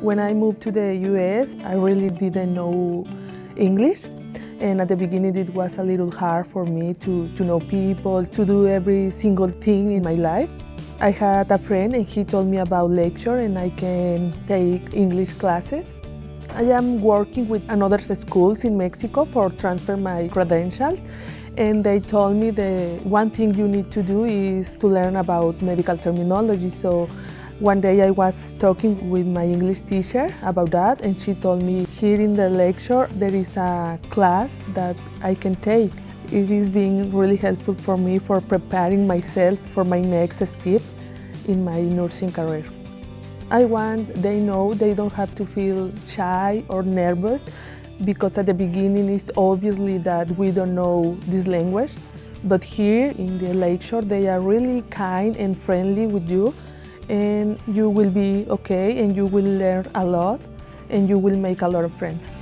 When I moved to the US, I really didn't know English. And at the beginning, it was a little hard for me to know people, to do every single thing in my life. I had a friend and he told me about Lakeshore and I can take English classes. I am working with another schools in Mexico for transfer my credentials. And they told me the one thing you need to do is to learn about medical terminology. So one day I was talking with my English teacher about that, and she told me here in the Lakeshore there is a class that I can take. It is being really helpful for me for preparing myself for my next step in my nursing career. I want they know they don't have to feel shy or nervous, because at the beginning it's obviously that we don't know this language, but here in the Lakeshore they are really kind and friendly with you, and you will be okay and you will learn a lot and you will make a lot of friends.